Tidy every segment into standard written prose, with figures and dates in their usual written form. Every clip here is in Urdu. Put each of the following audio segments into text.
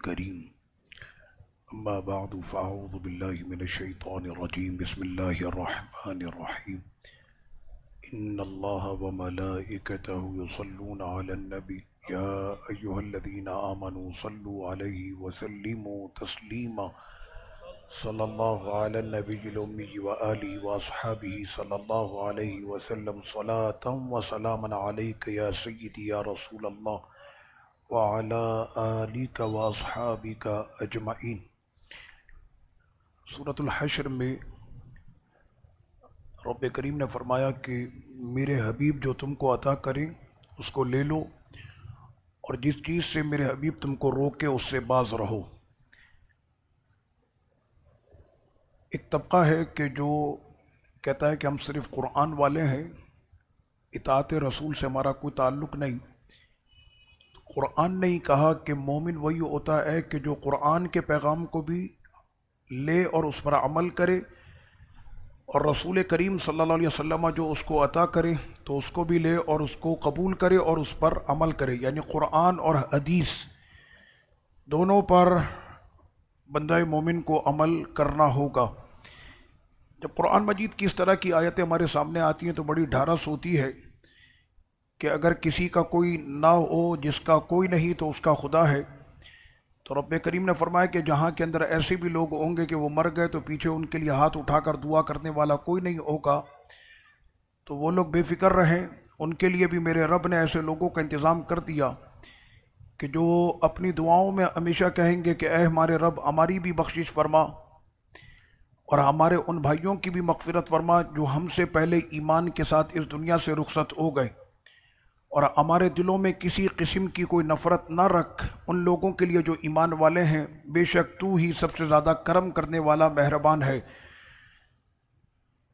الكريم أما بعد فأعوذ بالله من الشيطان الرجيم بسم الله الرحمن الرحيم إن الله وملائكته يصلون على النبي يا أيها الذين آمنوا صلوا عليه وسلموا تسليما صلى الله على النبي الأمي وآله وأصحابه صلى الله عليه وسلم صلاة وسلاما عليك يا سيدي يا رسول الله وعلى آلك وأصحابك أجمعين۔ سورۃ الحشر میں رب کریم نے فرمایا کہ میرے حبیب جو تم کو عطا کریں اس کو لے لو، اور جس چیز سے میرے حبیب تم کو روکے اس سے باز رہو۔ ایک طبقہ ہے کہ جو کہتا ہے کہ ہم صرف قرآن والے ہیں، اطاعت رسول سے ہمارا کوئی تعلق نہیں۔ قرآن نے ہی کہا کہ مومن وہی ہوتا ہے کہ جو قرآن کے پیغام کو بھی لے اور اس پر عمل کرے، اور رسول کریم صلی اللہ علیہ وسلم جو اس کو عطا کرے تو اس کو بھی لے اور اس کو قبول کرے اور اس پر عمل کرے، یعنی قرآن اور حدیث دونوں پر بندہ مومن کو عمل کرنا ہوگا۔ جب قرآن مجید کی اس طرح کی آیتیں ہمارے سامنے آتی ہیں تو بڑی ڈھارس ہوتی ہے کہ اگر کسی کا کوئی نہ ہو، جس کا کوئی نہیں تو اس کا خدا ہے۔ تو رب کریم نے فرمایا کہ جہاں کے اندر ایسے بھی لوگ ہوں گے کہ وہ مر گئے تو پیچھے ان کے لیے ہاتھ اٹھا کر دعا کرنے والا کوئی نہیں ہوگا، تو وہ لوگ بے فکر رہیں۔ ان کے لیے بھی میرے رب نے ایسے لوگوں کا انتظام کر دیا کہ جو اپنی دعاؤں میں ہمیشہ کہیں گے کہ اے ہمارے رب ہماری بھی بخشش فرما اور ہمارے ان بھائیوں کی بھی مغفرت فرما جو ہم سے پہلے ایمان کے ساتھ اس دنیا سے رخصت ہو گئے، اور ہمارے دلوں میں کسی قسم کی کوئی نفرت نہ رکھ ان لوگوں کے لیے جو ایمان والے ہیں، بے شک تو ہی سب سے زیادہ کرم کرنے والا مہربان ہے۔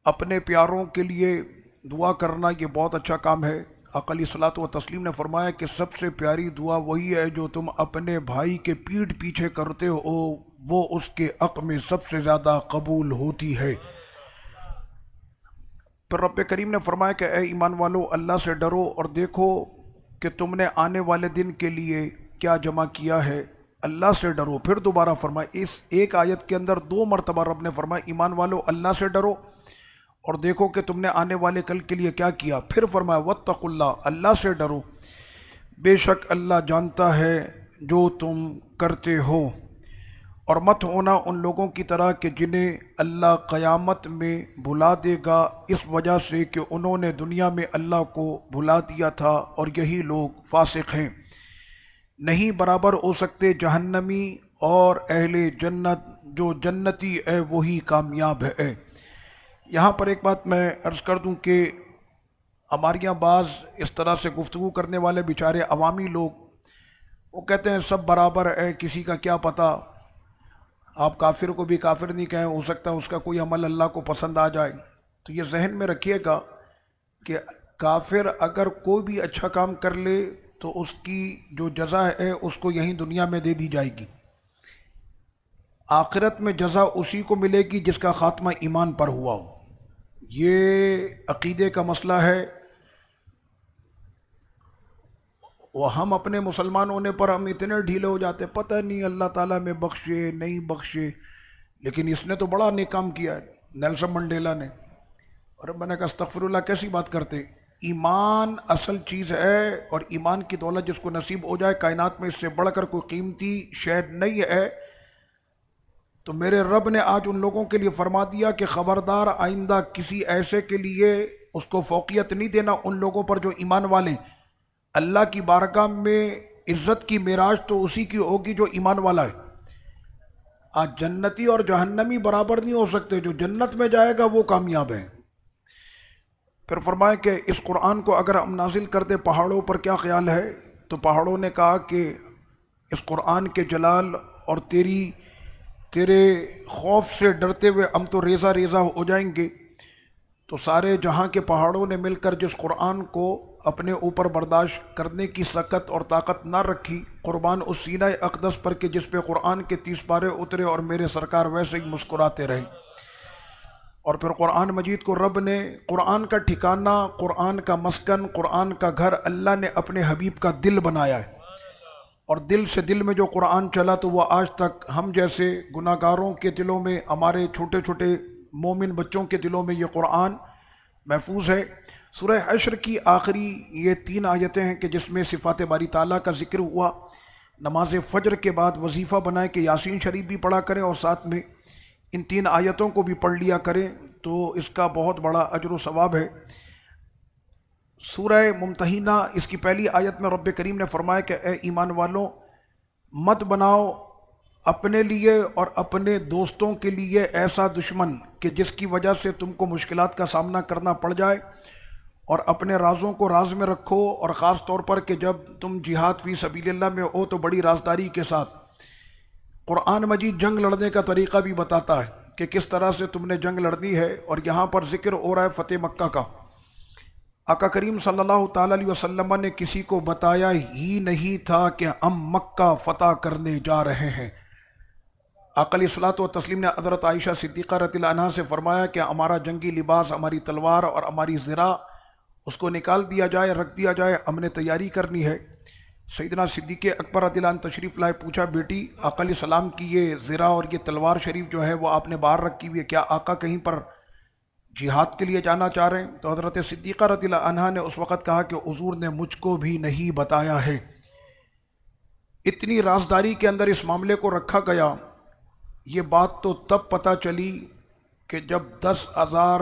اپنے پیاروں کے لیے دعا کرنا یہ بہت اچھا کام ہے۔ آقا علیہ الصلوۃ والتسلیم نے فرمایا کہ سب سے پیاری دعا وہی ہے جو تم اپنے بھائی کے پیٹھ پیچھے کرتے ہو، وہ اس کے حق میں سب سے زیادہ قبول ہوتی ہے۔ پھر رب کریم نے فرمایا کہ اے ایمان والو اللہ سے ڈرو اور دیکھو کہ تم نے آنے والے دن کے لیے کیا جمع کیا ہے، اللہ سے ڈرو۔ پھر دوبارہ فرمایا، اس ایک آیت کے اندر 2 مرتبہ رب نے فرمایا ایمان والو اللہ سے ڈرو اور دیکھو کہ تم نے آنے والے کل کے لیے کیا کیا۔ پھر فرمایا واتقوا اللہ، اللہ سے ڈرو، بے شک اللہ جانتا ہے جو تم کرتے ہو، اور مت ہونا ان لوگوں کی طرح کہ جنہیں اللہ قیامت میں بھلا دے گا اس وجہ سے کہ انہوں نے دنیا میں اللہ کو بھلا دیا تھا، اور یہی لوگ فاسق ہیں۔ نہیں برابر ہو سکتے جہنمی اور اہل جنت، جو جنتی ہے وہی کامیاب ہے۔ یہاں پر ایک بات میں عرض کر دوں کہ ہمارے یہاں بعض اس طرح سے گفتگو کرنے والے بیچارے عوامی لوگ وہ کہتے ہیں سب برابر ہے، کسی کا کیا پتہ، آپ کافر کو بھی کافر نہیں کہیں، ہو سکتا ہے اس کا کوئی عمل اللہ کو پسند آ جائے۔ تو یہ ذہن میں رکھیے گا کہ کافر اگر کوئی بھی اچھا کام کر لے تو اس کی جو جزا ہے اس کو یہیں دنیا میں دے دی جائے گی، آخرت میں جزا اسی کو ملے گی جس کا خاتمہ ایمان پر ہوا ہو۔ یہ عقیدے کا مسئلہ ہے۔ وہ ہم اپنے مسلمان ہونے پر ہم اتنے ڈھیلے ہو جاتے، پتہ نہیں اللہ تعالیٰ میں بخشے نہیں بخشے، لیکن اس نے تو بڑا نیک کام کیا ہے، نیلسن منڈیلا نے۔ اور میں نے کہا استغفر اللہ، کیسی بات کرتے؟ ایمان اصل چیز ہے، اور ایمان کی دولت جس کو نصیب ہو جائے، کائنات میں اس سے بڑھ کر کوئی قیمتی شے نہیں ہے۔ تو میرے رب نے آج ان لوگوں کے لیے فرما دیا کہ خبردار آئندہ کسی ایسے کے لیے اس کو فوقیت نہیں دینا ان لوگوں پر جو ایمان والے۔ اللہ کی بارگاہ میں عزت کی معراج تو اسی کی ہوگی جو ایمان والا ہے۔ آج جنتی اور جہنمی برابر نہیں ہو سکتے، جو جنت میں جائے گا وہ کامیاب ہے۔ پھر فرمایا کہ اس قرآن کو اگر ہم نازل کر دیں پہاڑوں پر کیا خیال ہے؟ تو پہاڑوں نے کہا کہ اس قرآن کے جلال اور تیرے خوف سے ڈرتے ہوئے ہم تو ریزہ ریزہ ہو جائیں گے۔ تو سارے جہاں کے پہاڑوں نے مل کر جس قرآن کو اپنے اوپر برداشت کرنے کی سکت اور طاقت نہ رکھی، قربان اس سینہ اقدس پر کہ جس پہ قرآن کے 30 پارے اترے اور میرے سرکار ویسے ہی مسکراتے رہے۔ اور پھر قرآن مجید کو رب نے قرآن کا ٹھکانہ، قرآن کا مسکن، قرآن کا گھر اللہ نے اپنے حبیب کا دل بنایا ہے۔ اور دل سے دل میں جو قرآن چلا تو وہ آج تک ہم جیسے گناہ گاروں کے دلوں میں، ہمارے چھوٹے چھوٹے مومن بچوں کے دلوں میں یہ قرآن محفوظ ہے۔ سورہ حشر کی آخری یہ 3 آیتیں ہیں کہ جس میں صفات باری تعالیٰ کا ذکر ہوا۔ نماز فجر کے بعد وظیفہ بنائیں کہ یاسین شریف بھی پڑھا کریں اور ساتھ میں ان 3 آیتوں کو بھی پڑھ لیا کریں، تو اس کا بہت بڑا اجر و ثواب ہے۔ سورہ ممتحنہ اس کی پہلی آیت میں رب کریم نے فرمایا کہ اے ایمان والوں، مت بناؤ اپنے لیے اور اپنے دوستوں کے لیے ایسا دشمن کہ جس کی وجہ سے تم کو مشکلات کا سامنا کرنا پڑ جائے، اور اپنے رازوں کو راز میں رکھو، اور خاص طور پر کہ جب تم جہاد فی سبیل اللہ میں ہو تو بڑی رازداری کے ساتھ۔ قرآن مجید جنگ لڑنے کا طریقہ بھی بتاتا ہے کہ کس طرح سے تم نے جنگ لڑنی ہے، اور یہاں پر ذکر ہو رہا ہے فتح مکہ کا۔ آقا کریم صلی اللہ تعالیٰ علیہ وسلم نے کسی کو بتایا ہی نہیں تھا کہ ہم مکہ فتح کرنے جا رہے ہیں۔ آقا علیہ الصلوۃ والتسلیم نے حضرت عائشہ صدیقہ رضی اللہ عنہا سے فرمایا کہ ہمارا جنگی لباس، ہماری تلوار اور ہماری زرہ، اس کو نکال دیا جائے، رکھ دیا جائے، ہم نے تیاری کرنی ہے۔ سیدنا صدیق اکبر رضی اللہ عنہ تشریف لائے، پوچھا بیٹی آقا علیہ السلام کی یہ زرہ اور یہ تلوار شریف جو ہے وہ آپ نے باہر رکھی ہوئی ہے، کیا آقا کہیں پر جہاد کے لیے جانا چاہ رہے ہیں؟ تو حضرت صدیقہ رضی اللہ عنہا نے اس وقت کہا کہ حضور نے مجھ کو بھی نہیں بتایا ہے۔ اتنی رازداری کے اندر اس معاملے کو رکھا گیا۔ یہ بات تو تب پتہ چلی کہ جب 10,000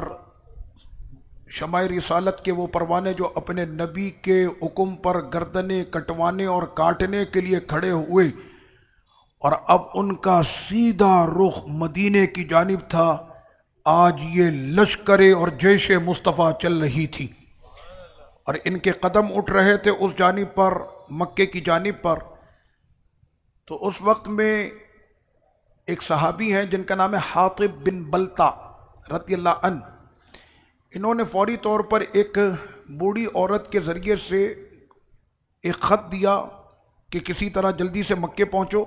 شمع رسالت کے وہ پروانے جو اپنے نبی کے حکم پر گردنیں کٹوانے اور کاٹنے کے لیے کھڑے ہوئے، اور اب ان کا سیدھا رخ مدینے کی جانب تھا، آج یہ لشکر اور جیش مصطفیٰ چل رہی تھی، اور ان کے قدم اٹھ رہے تھے اس جانب پر، مکے کی جانب پر۔ تو اس وقت میں ایک صحابی ہیں جن کا نام ہے حاطب بن بلتا رضی اللہ عنہ، انہوں نے فوری طور پر ایک بوڑھی عورت کے ذریعے سے ایک خط دیا کہ کسی طرح جلدی سے مکے پہنچو،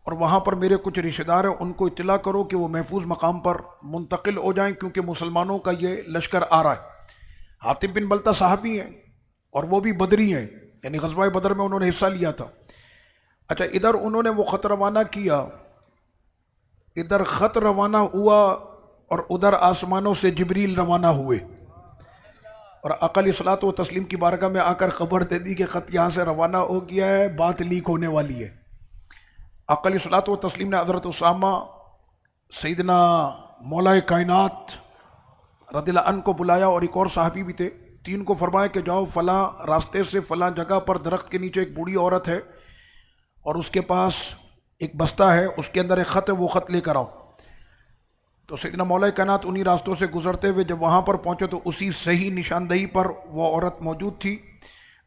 اور وہاں پر میرے کچھ رشتہ دار ہیں، ان کو اطلاع کرو کہ وہ محفوظ مقام پر منتقل ہو جائیں کیونکہ مسلمانوں کا یہ لشکر آ رہا ہے۔ حاطب بن بلتا صحابی ہیں اور وہ بھی بدری ہیں، یعنی غزوہ بدر میں انہوں نے حصہ لیا تھا۔ اچھا، ادھر انہوں نے وہ خط روانہ کیا، ادھر خط روانہ ہوا اور ادھر آسمانوں سے جبریل روانہ ہوئے، اور آقا علیہ الصلوۃ والتسلیم کی بارگاہ میں آ کر خبر دے دی کہ خط یہاں سے روانہ ہو گیا ہے، بات لیک ہونے والی ہے۔ آقا علیہ الصلوۃ والتسلیم نے حضرت اسامہ، سیدنا مولا کائنات رضی اللہ عنہ کو بلایا، اور ایک اور صحابی بھی تھے، 3 کو فرمایا کہ جاؤ فلاں راستے سے فلاں جگہ پر درخت کے نیچے ایک بوڑھی عورت ہے اور اس کے پاس ایک بستہ ہے، اس کے اندر ایک خط ہے، وہ خط لے کر آؤ۔ تو سیدنا مولا کائنات انہی راستوں سے گزرتے ہوئے جب وہاں پر پہنچے تو اسی صحیح نشاندہی پر وہ عورت موجود تھی۔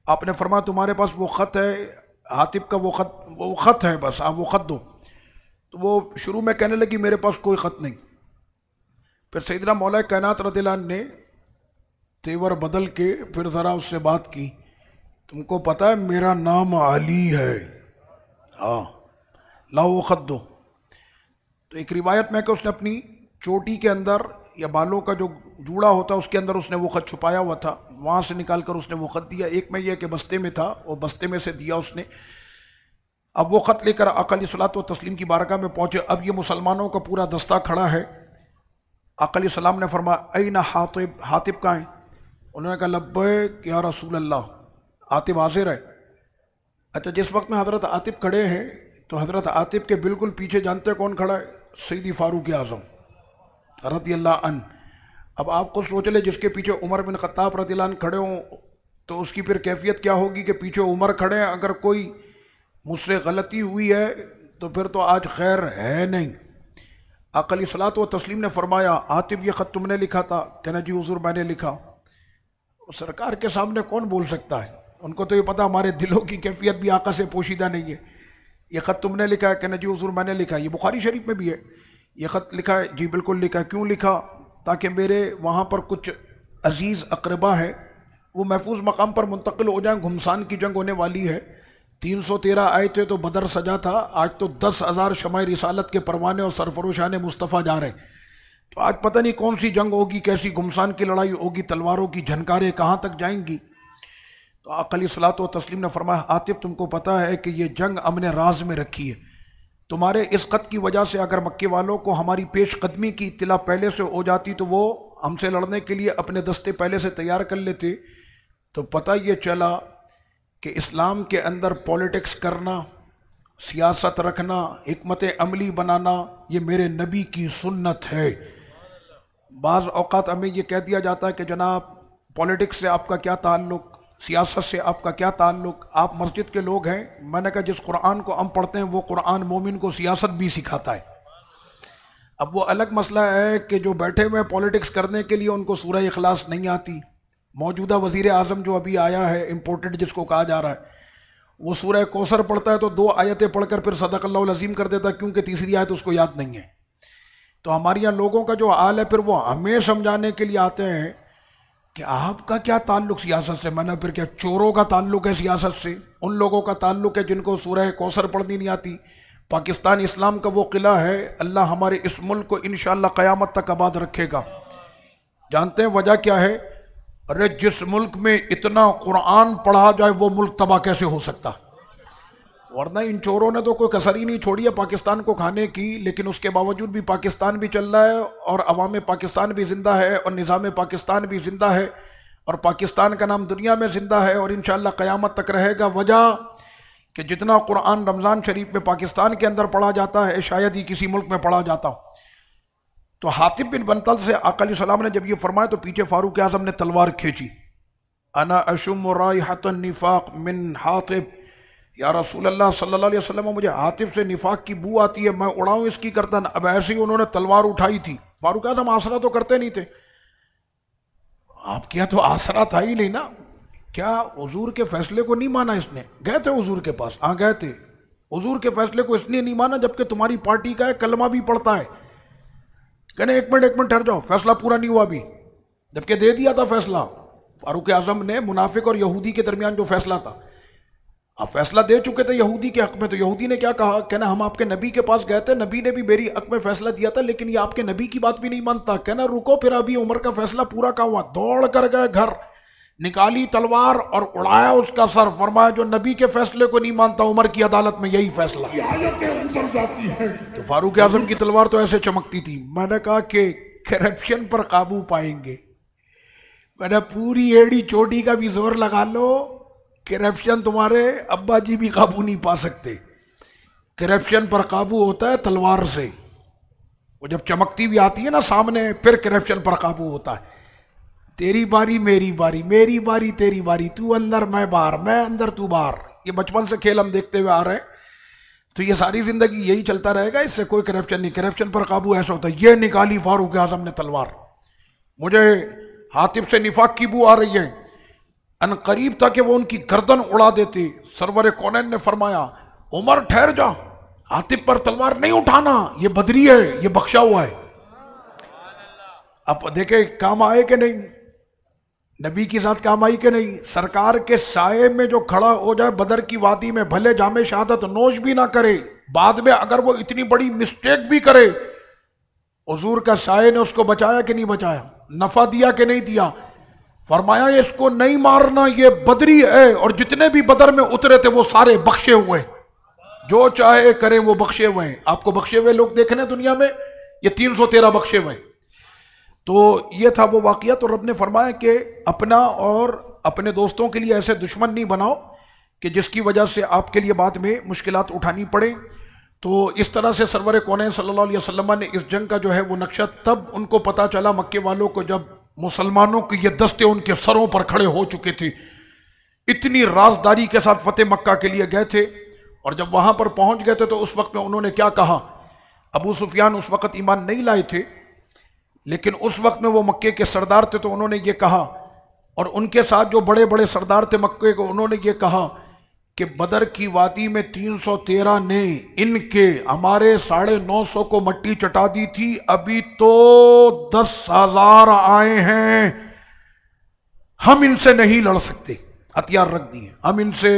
آپ نے فرمایا تمہارے پاس وہ خط ہے؟ حاطب کا وہ خط ہے، بس وہ خط دو۔ تو وہ شروع میں کہنے لگی میرے پاس کوئی خط نہیں۔ پھر سیدنا مولا کائنات رضی اللہ عنہ نے تیور بدل کے پھر ذرا اس سے بات کی، تم کو پتہ ہے میرا نام علی ہے، ہاں لاؤ وہ خط دو۔ تو ایک روایت میں کہ اس نے اپنی چوٹی کے اندر یا بالوں کا جو جوڑا ہوتا اس کے اندر اس نے وہ خط چھپایا ہوا تھا، وہاں سے نکال کر اس نے وہ خط دیا۔ ایک میں یہ کہ بستے میں تھا، وہ بستے میں سے دیا اس نے۔ اب وہ خط لے کر آقا علیہ الصلوۃ والتسلیم کی بارگاہ میں پہنچے۔ اب یہ مسلمانوں کا پورا دستہ کھڑا ہے۔ آقا علیہ السلام نے فرمایا این حاطب، حاطب کہاں ہیں؟ انہوں نے کہا لبیک یا رسول اللہ، حاطب حاضر ہے۔ اچھا، جس وقت میں حضرت حاطب کھڑے ہیں تو حضرت حاطب کے بالکل پیچھے جانتے کون کھڑا ہے؟ سیدی فاروق اعظم رضی اللہ عنہ۔ اب آپ کو سوچ لے جس کے پیچھے عمر بن خطاب رضی اللہ عنہ کھڑے ہوں تو اس کی پھر کیفیت کیا ہوگی کہ پیچھے عمر کھڑے ہیں، اگر کوئی مجھ سے غلطی ہوئی ہے تو پھر تو آج خیر ہے نہیں۔ آقا علیہ الصلوۃ والتسلیم نے فرمایا حاطب یہ خط تم نے لکھا تھا؟ کہنا جی حضور میں نے لکھا۔ سرکار کے سامنے کون بول سکتا ہے؟ ان کو تو یہ پتہ ہمارے دلوں کی کیفیت بھی آقا سے پوشیدہ نہیں ہے۔ یہ خط تم نے لکھا ہے؟ کہنا جی حضور میں نے لکھا۔ یہ بخاری شریف میں بھی ہے، یہ خط لکھا ہے؟ جی بالکل لکھا ہے۔ کیوں لکھا؟ تاکہ میرے وہاں پر کچھ عزیز اقربا ہیں، وہ محفوظ مقام پر منتقل ہو جائیں، گھمسان کی جنگ ہونے والی ہے۔ 313 آئے تھے تو بدر سجا تھا، آج تو 10,000 شمع رسالت کے پروانے اور سرفروشان مصطفیٰ جا رہے ہیں۔ تو آج پتہ نہیں کون سی جنگ ہوگی، کیسی گھمسان کی لڑائی ہوگی، تلواروں کی جھنکاریں کہاں تک جائیں گی۔ تو آقا علیہ الصلوۃ والتسلیم نے فرمایا عاطف تم کو پتہ ہے کہ یہ جنگ ہم نے راز میں رکھی ہے، تمہارے اس خط کی وجہ سے اگر مکے والوں کو ہماری پیش قدمی کی اطلاع پہلے سے ہو جاتی تو وہ ہم سے لڑنے کے لیے اپنے دستے پہلے سے تیار کر لیتے۔ تو پتہ یہ چلا کہ اسلام کے اندر پولیٹکس کرنا، سیاست رکھنا، حکمت عملی بنانا یہ میرے نبی کی سنت ہے۔ بعض اوقات ہمیں یہ کہہ دیا جاتا ہے کہ جناب پولیٹکس سے آپ کا کیا تعلق، سیاست سے آپ کا کیا تعلق، آپ مسجد کے لوگ ہیں۔ میں نے کہا جس قرآن کو ہم پڑھتے ہیں وہ قرآن مومن کو سیاست بھی سکھاتا ہے۔ اب وہ الگ مسئلہ ہے کہ جو بیٹھے ہوئے پولیٹکس کرنے کے لیے ان کو سورہ اخلاص نہیں آتی۔ موجودہ وزیر اعظم جو ابھی آیا ہے امپورٹڈ جس کو کہا جا رہا ہے، وہ سورہ کوثر پڑھتا ہے تو 2 آیتیں پڑھ کر پھر صدق اللہ العظیم کر دیتا ہے کیونکہ تیسری آیت اس کو یاد نہیں ہے۔ تو ہمارے یہاں لوگوں کا جو حال ہے پھر وہ ہمیں سمجھانے کے لیے آتے ہیں کہ آپ کا کیا تعلق سیاست سے۔ میں نے پھر کیا چوروں کا تعلق ہے سیاست سے؟ ان لوگوں کا تعلق ہے جن کو سورہ کوثر پڑھنی نہیں آتی۔ پاکستان اسلام کا وہ قلعہ ہے، اللہ ہمارے اس ملک کو انشاءاللہ قیامت تک آباد رکھے گا۔ جانتے ہیں وجہ کیا ہے؟ ارے جس ملک میں اتنا قرآن پڑھا جائے وہ ملک تباہ کیسے ہو سکتا؟ ورنہ ان چوروں نے تو کوئی کسر ہی نہیں چھوڑی ہے پاکستان کو کھانے کی، لیکن اس کے باوجود بھی پاکستان بھی چل رہا ہے اور عوام پاکستان بھی زندہ ہے اور نظام پاکستان بھی زندہ ہے اور پاکستان کا نام دنیا میں زندہ ہے اور انشاءاللہ قیامت تک رہے گا۔ وجہ کہ جتنا قرآن رمضان شریف میں پاکستان کے اندر پڑھا جاتا ہے شاید ہی کسی ملک میں پڑھا جاتا ہو۔ تو حاطب بن بنطل سے آقا علیہ السلام نے جب یہ فرمایا تو پیچھے فاروق اعظم نے تلوار کھینچی۔ انا اشم رائحۃ النفاق من حاطب، یا رسول اللہ صلی اللہ علیہ وسلم مجھے حاطب سے نفاق کی بو آتی ہے، میں اڑاؤں اس کی کرتا نا۔ اب ایسے ہی انہوں نے تلوار اٹھائی تھی۔ فاروق اعظم آسرا تو کرتے نہیں تھے، آپ کیا تو آسرا تھا ہی نہیں نا۔ کیا حضور کے فیصلے کو نہیں مانا اس نے؟ گئے تھے حضور کے پاس، ہاں گئے تھے، حضور کے فیصلے کو اس نے نہیں مانا جبکہ تمہاری پارٹی کا ہے، کلمہ بھی پڑھتا ہے۔ کہنے ایک منٹ ٹھہر جاؤ، فیصلہ پورا نہیں ہوا ابھی، جبکہ دے دیا تھا فیصلہ۔ فاروق اعظم نے منافق اور یہودی کے درمیان جو فیصلہ تھا، آپ فیصلہ دے چکے تھے یہودی کے حق میں، تو یہودی نے کیا کہا؟ کہنا ہم آپ کے نبی کے پاس گئے تھے، نبی نے بھی میری حق میں فیصلہ دیا تھا لیکن یہ آپ کے نبی کی بات بھی نہیں مانتا۔ کہنا رکو پھر ابھی عمر کا فیصلہ پورا کہاں ہوا؟ دوڑ کر گئے گھر، نکالی تلوار اور اڑایا اس کا سر، فرمایا جو نبی کے فیصلے کو نہیں مانتا عمر کی عدالت میں یہی فیصلہ۔ تو فاروق اعظم کی تلوار تو ایسے چمکتی تھی۔ میں نے کہا کہ کرپشن پر قابو پائیں گے، میں نے پوری ایڑی چوٹی کا بھی زور لگا لو، کرپشن تمہارے ابا جی بھی قابو نہیں پا سکتے۔ کرپشن پر قابو ہوتا ہے تلوار سے، وہ جب چمکتی بھی آتی ہے نا سامنے پھر کرپشن پر قابو ہوتا ہے۔ تیری باری میری باری، میری باری تیری باری، تو اندر میں باہر، میں اندر تو باہر، یہ بچپن سے کھیل ہم دیکھتے ہوئے آ رہے ہیں، تو یہ ساری زندگی یہی چلتا رہے گا، اس سے کوئی کرپشن نہیں۔ کرپشن پر قابو ایسا ہوتا ہے۔ یہ نکالی فاروق اعظم نے تلوار، مجھے حاطب سے نفاق کی بو آ رہی ہے، ان قریب تھا کہ وہ ان کی گردن اڑا دیتے۔ سرور کونین نے فرمایا عمر ٹھہر جا، حاطب پر تلوار نہیں اٹھانا، یہ بدری ہے، یہ بخشا ہوا ہے۔ اب دیکھیں کام آئے کہ نہیں، نبی کی ذات کام آئی کہ نہیں؟ سرکار کے سائے میں جو کھڑا ہو جائے بدر کی وادی میں، بھلے جام شہادت نوش بھی نہ کرے، بعد میں اگر وہ اتنی بڑی مسٹیک بھی کرے، حضور کا سائے نے اس کو بچایا کہ نہیں بچایا؟ نفع دیا کہ نہیں دیا؟ فرمایا اس کو نہیں مارنا، یہ بدری ہے، اور جتنے بھی بدر میں اترے تھے وہ سارے بخشے ہوئے، جو چاہے کریں وہ بخشے ہوئے ہیں۔ آپ کو بخشے ہوئے لوگ دیکھنے دنیا میں، یہ 313 بخشے ہوئے۔ تو یہ تھا وہ واقعہ۔ تو رب نے فرمایا کہ اپنا اور اپنے دوستوں کے لیے ایسے دشمن نہیں بناؤ کہ جس کی وجہ سے آپ کے لیے بعد میں مشکلات اٹھانی پڑے۔ تو اس طرح سے سرور کونین صلی اللہ علیہ وسلم نے اس جنگ کا جو ہے وہ نقشہ تب ان کو پتا چلا مکے والوں کو جب مسلمانوں کے یہ دستے ان کے سروں پر کھڑے ہو چکے تھے، اتنی رازداری کے ساتھ فتح مکہ کے لیے گئے تھے، اور جب وہاں پر پہنچ گئے تھے تو اس وقت میں انہوں نے کیا کہا؟ ابو سفیان اس وقت ایمان نہیں لائے تھے، لیکن اس وقت میں وہ مکے کے سردار تھے، تو انہوں نے یہ کہا، اور ان کے ساتھ جو بڑے بڑے سردار تھے مکے کو، انہوں نے یہ کہا کہ بدر کی وادی میں 313 نے ان کے ہمارے 950 کو مٹی چٹا دی تھی، ابھی تو 10,000 آئے ہیں، ہم ان سے نہیں لڑ سکتے، ہتھیار رکھ دیے ہم ان سے۔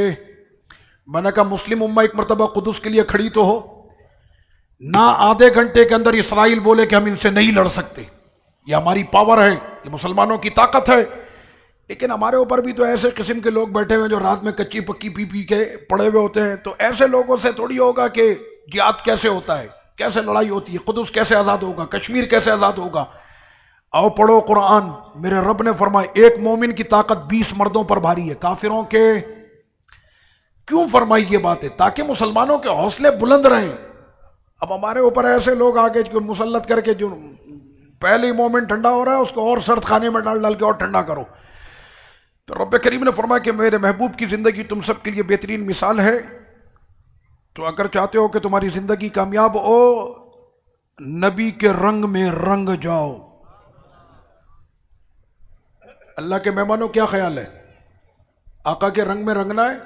میں نے کہا مسلم امہ ایک مرتبہ قدس کے لیے کھڑی تو ہو، نہ آدھے گھنٹے کے اندر اسرائیل بولے کہ ہم ان سے نہیں لڑ سکتے، یہ ہماری پاور ہے، یہ مسلمانوں کی طاقت ہے، لیکن ہمارے اوپر بھی تو ایسے قسم کے لوگ بیٹھے ہوئے جو رات میں کچی پکی پی پی کے پڑے ہوئے ہوتے ہیں، تو ایسے لوگوں سے تھوڑی ہوگا کہ جہاد کیسے ہوتا ہے، کیسے لڑائی ہوتی ہے، قدس کیسے آزاد ہوگا، کشمیر کیسے آزاد ہوگا۔ آؤ پڑھو قرآن، میرے رب نے فرمایا ایک مومن کی طاقت 20 مردوں پر بھاری ہے، کافروں کے کیوں فرمائی یہ بات ہے؟ تاکہ مسلمانوں کے حوصلے بلند رہیں۔ اب ہمارے اوپر ایسے لوگ آگے جو مسلط کر کے، جو پہلے ہی مومن ٹھنڈا ہو رہا ہے اس کو اور سرد خانے میں ڈال ڈال کے اور ٹھنڈا کرو۔ تو رب کریم نے فرمایا کہ میرے محبوب کی زندگی تم سب کے لیے بہترین مثال ہے، تو اگر چاہتے ہو کہ تمہاری زندگی کامیاب ہو، نبی کے رنگ میں رنگ جاؤ۔ اللہ کے مہمانوں کیا خیال ہے؟ آقا کے رنگ میں رنگنا ہے؟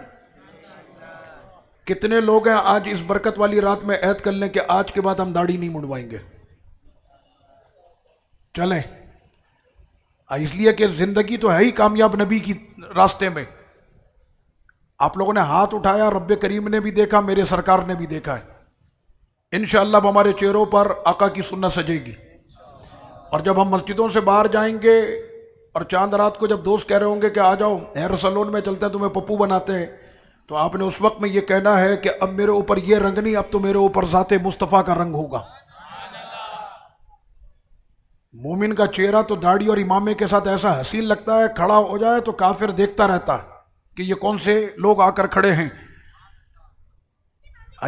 کتنے لوگ ہیں آج اس برکت والی رات میں عہد کر لیں کہ آج کے بعد ہم داڑھی نہیں منڈوائیں گے؟ چلیں، اس لیے کہ زندگی تو ہے ہی کامیاب نبی کی راستے میں۔ آپ لوگوں نے ہاتھ اٹھایا، رب کریم نے بھی دیکھا، میرے سرکار نے بھی دیکھا ہے۔ انشاءاللہ اب ہمارے چہروں پر آقا کی سنت سجے گی، اور جب ہم مسجدوں سے باہر جائیں گے اور چاند رات کو جب دوست کہہ رہے ہوں گے کہ آ جاؤ ہیئر سلون میں چلتے ہیں، تمہیں پپو بناتے ہیں، تو آپ نے اس وقت میں یہ کہنا ہے کہ اب میرے اوپر یہ رنگ نہیں، اب تو میرے اوپر ذات مصطفیٰ کا رنگ ہوگا۔ مومن کا چہرہ تو داڑھی اور امامے کے ساتھ ایسا حسین لگتا ہے، کھڑا ہو جائے تو کافر دیکھتا رہتا ہے کہ یہ کون سے لوگ آ کر کھڑے ہیں۔